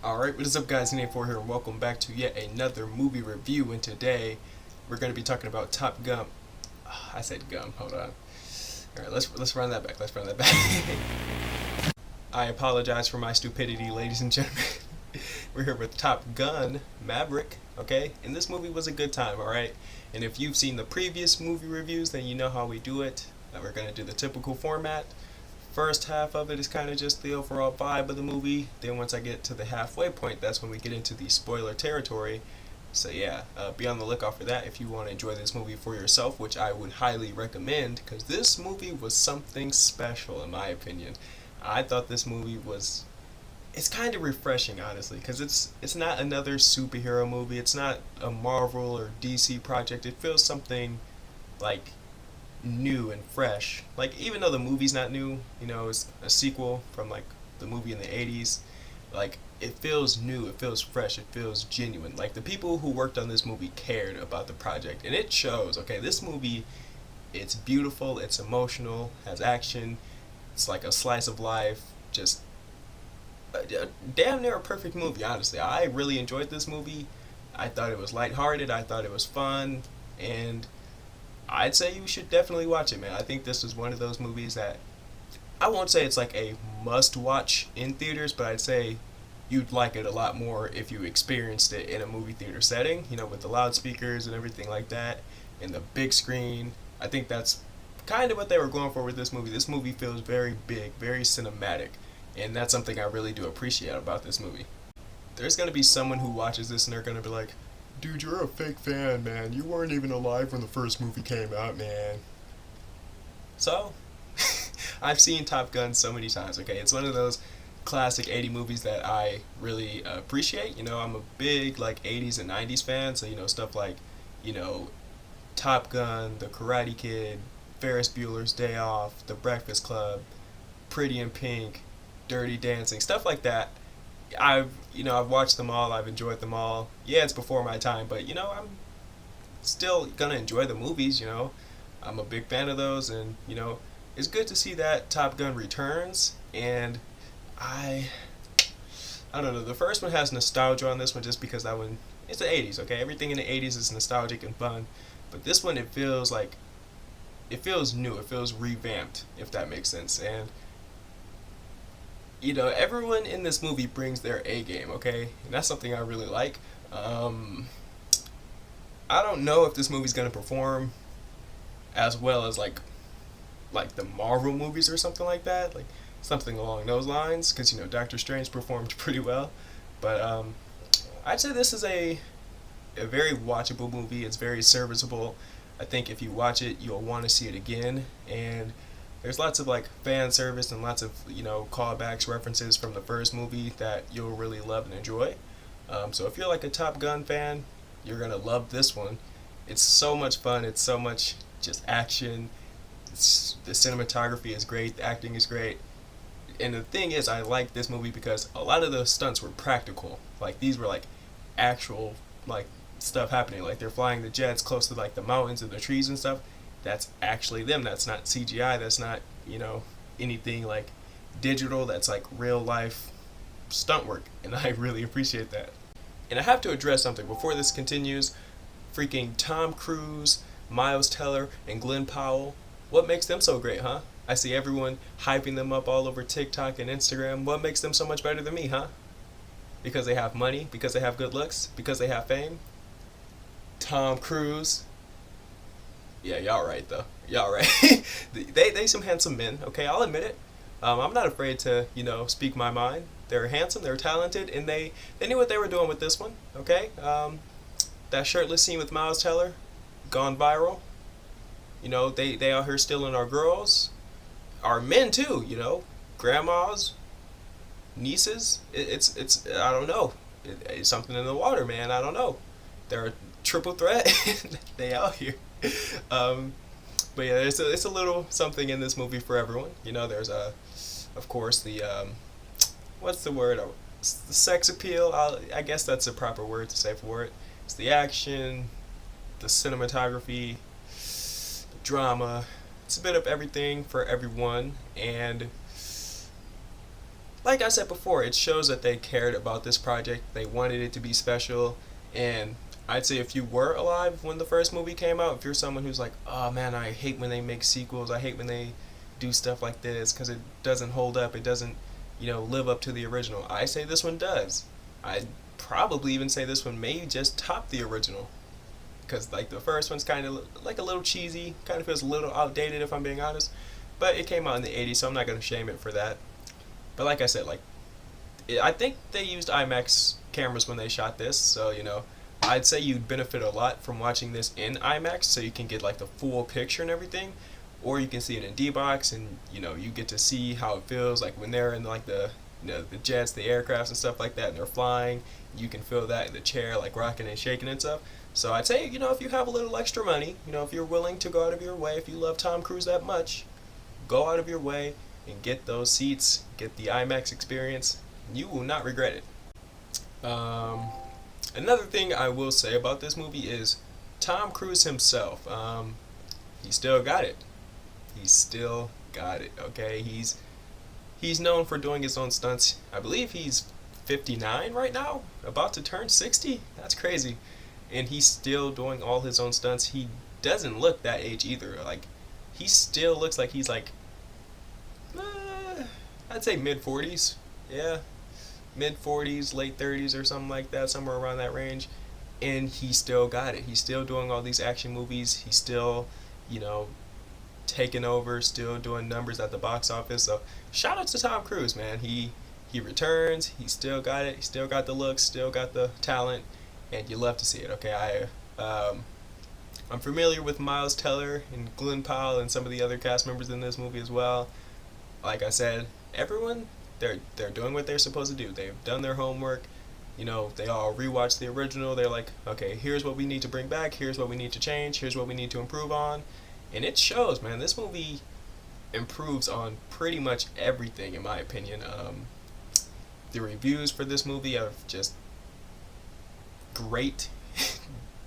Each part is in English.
Alright, what is up guys, N4 here and welcome back to yet another movie review, and today we're going to be talking about Top Gun. I said gum, hold on. Alright, let's run that back, I apologize for my stupidity, ladies and gentlemen. We're here with Top Gun, Maverick, okay? And this movie was a good time, alright? And if you've seen the previous movie reviews, then you know how we do it. We're going to do the typical format. First half of it is kind of just the overall vibe of the movie. Then once I get to the halfway point, that's when we get into the spoiler territory. So yeah, be on the lookout for that if you want to enjoy this movie for yourself, which I would highly recommend, because this movie was something special in my opinion. I thought this movie was, it's kind of refreshing honestly, because it's not another superhero movie. It's not a Marvel or DC project. It feels something like new and fresh. Like, even though the movie's not new, you know, it's a sequel from like the movie in the 80s, like it feels new, it feels fresh, it feels genuine. Like the people who worked on this movie cared about the project, and it shows. Okay, this movie, it's beautiful, it's emotional, has action, it's like a slice of life, just damn near a perfect movie. Honestly, I really enjoyed this movie. I thought it was lighthearted, I thought it was fun, and I'd say you should definitely watch it, man. I think this is one of those movies that I won't say it's like a must watch in theaters, but I'd say you'd like it a lot more if you experienced it in a movie theater setting, you know, with the loudspeakers and everything like that, and the big screen. I think that's kind of what they were going for with this movie. This movie feels very big, very cinematic, and that's something I really do appreciate about this movie. There's going to be someone who watches this and they're going to be like, dude, you're a fake fan, man. You weren't even alive when the first movie came out, man. So, I've seen Top Gun so many times, okay? It's one of those classic 80 movies that I really appreciate. You know, I'm a big, like, 80s and 90s fan, so, you know, stuff like, you know, Top Gun, The Karate Kid, Ferris Bueller's Day Off, The Breakfast Club, Pretty in Pink, Dirty Dancing, stuff like that. I've watched them all. I've enjoyed them all. Yeah, it's before my time, but I'm still gonna enjoy the movies. I'm a big fan of those, and it's good to see that Top Gun returns. And I, I don't know. The first one has nostalgia on this one, just because that one, it's the '80s. Okay, everything in the '80s is nostalgic and fun, but this one, it feels new. It feels revamped, if that makes sense. And everyone in this movie brings their A game, okay? And that's something I really like. I don't know if this movie's gonna perform as well as like the Marvel movies or something like that, like something along those lines, because Doctor Strange performed pretty well. But I'd say this is a very watchable movie. It's very serviceable. I think if you watch it, you'll want to see it again, and there's lots of like fan service and lots of callbacks, references from the first movie that you'll really love and enjoy. So if you're like a Top Gun fan, you're gonna love this one. It's so much fun. It's so much just action. The cinematography is great. The acting is great. And the thing is, I like this movie because a lot of the stunts were practical. Like these were like actual like stuff happening. Like they're flying the jets close to like the mountains and the trees and stuff. That's actually them. That's not CGI. That's not, anything like digital. That's like real life stunt work. And I really appreciate that. And I have to address something before this continues. Freaking Tom Cruise, Miles Teller, and Glenn Powell. What makes them so great, huh? I see everyone hyping them up all over TikTok and Instagram. What makes them so much better than me, huh? Because they have money? Because they have good looks? Because they have fame? Tom Cruise. Yeah, y'all right though. Y'all right. they some handsome men. Okay, I'll admit it. I'm not afraid to speak my mind. They're handsome. They're talented, and they knew what they were doing with this one. Okay. That shirtless scene with Miles Teller, gone viral. They out here stealing our girls, our men too. Grandmas, nieces. It's I don't know. It's something in the water, man. I don't know. They're a triple threat. They out here. But yeah, it's a little something in this movie for everyone. There's of course, the what's the word? The sex appeal. I guess that's a proper word to say for it. It's the action, the cinematography, the drama. It's a bit of everything for everyone, and like I said before, it shows that they cared about this project. They wanted it to be special, and I'd say if you were alive when the first movie came out, if you're someone who's like, oh man, I hate when they make sequels, I hate when they do stuff like this because it doesn't hold up, it doesn't, live up to the original. I say this one does. I'd probably even say this one may just top the original because like the first one's kind of like a little cheesy, kind of feels a little outdated if I'm being honest, but it came out in the 80s, so I'm not going to shame it for that. But like I said, like I think they used IMAX cameras when they shot this, so I'd say you'd benefit a lot from watching this in IMAX, so you can get like the full picture and everything, or you can see it in D-Box, and you get to see how it feels like when they're in like the the jets, the aircrafts and stuff like that, and they're flying. You can feel that in the chair, like rocking and shaking and stuff. So I'd say if you have a little extra money, if you're willing to go out of your way, if you love Tom Cruise that much, go out of your way and get those seats, get the IMAX experience. You will not regret it. Another thing I will say about this movie is Tom Cruise himself. He still got it. He's still got it. Okay, he's known for doing his own stunts. I believe he's 59 right now, about to turn 60. That's crazy, and he's still doing all his own stunts. He doesn't look that age either. Like he still looks like he's like, I'd say mid 40s. Yeah, mid 40s, late 30s or something like that, somewhere around that range. And he still got it. He's still doing all these action movies. He's still, taking over, still doing numbers at the box office. So shout out to Tom Cruise, man. He returns. He still got it. He still got the looks. Still got the talent, and you love to see it. Okay, I'm familiar with Miles Teller and Glenn Powell and some of the other cast members in this movie as well. Like I said, everyone they're doing what they're supposed to do. They've done their homework. They all rewatched the original. They're like, okay, here's what we need to bring back. Here's what we need to change. Here's what we need to improve on. And it shows, man. This movie improves on pretty much everything, in my opinion. The reviews for this movie are just great.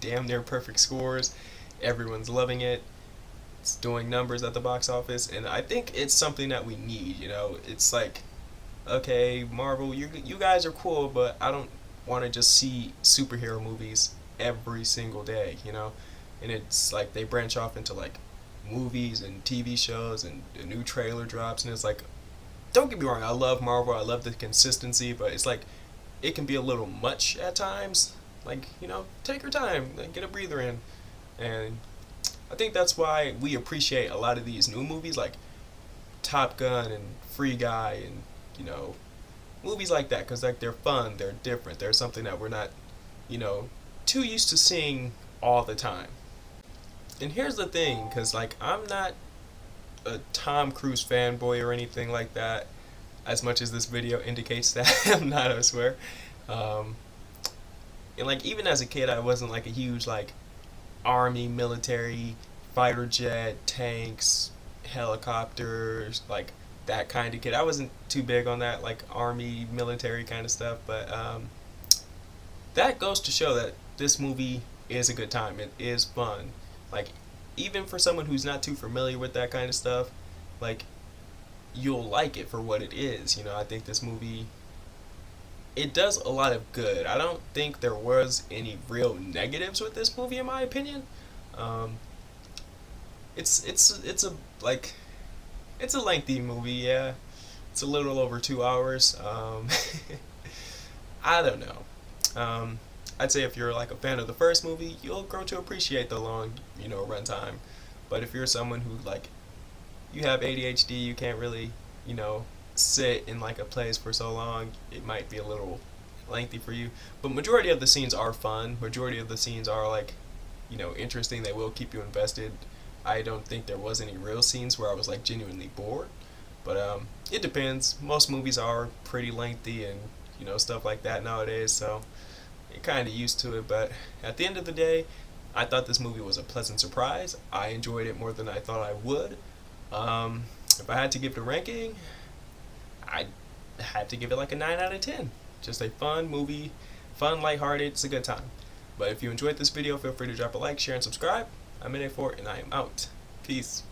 Damn near perfect scores. Everyone's loving it. It's doing numbers at the box office. And I think it's something that we need, It's like, okay, Marvel, you guys are cool, but I don't want to just see superhero movies every single day, And it's like they branch off into like movies and TV shows, and a new trailer drops, and it's like, don't get me wrong, I love Marvel, I love the consistency, but it's like it can be a little much at times. Like, take your time, like, get a breather in. And I think that's why we appreciate a lot of these new movies like Top Gun and Free Guy and movies like that, because like they're fun, they're different, they're something that we're not too used to seeing all the time. And here's the thing, because like I'm not a Tom Cruise fanboy or anything like that, as much as this video indicates that I'm not, I swear. And like even as a kid, I wasn't like a huge like army, military, fighter jet, tanks, helicopters, like that kind of kid. I wasn't too big on that like army, military kind of stuff, but that goes to show that this movie is a good time. It is fun. Like, even for someone who's not too familiar with that kind of stuff, like, you'll like it for what it is. I think this movie, it does a lot of good. I don't think there was any real negatives with this movie, in my opinion. It's a lengthy movie, yeah. It's a little over 2 hours. I don't know. I'd say if you're like a fan of the first movie, you'll grow to appreciate the long, runtime. But if you're someone who like, you have ADHD, you can't really, sit in like a place for so long, it might be a little lengthy for you. But majority of the scenes are fun. Majority of the scenes are like, interesting. They will keep you invested. I don't think there was any real scenes where I was like genuinely bored. But it depends. Most movies are pretty lengthy and stuff like that nowadays, so you're kind of used to it. But at the end of the day, I thought this movie was a pleasant surprise. I enjoyed it more than I thought I would. If I had to give it a ranking, I had to give it like a 9 out of 10. Just a fun movie, fun, lighthearted. It's a good time. But if you enjoyed this video, feel free to drop a like, share, and subscribe. I'm in A4, and I am out. Peace.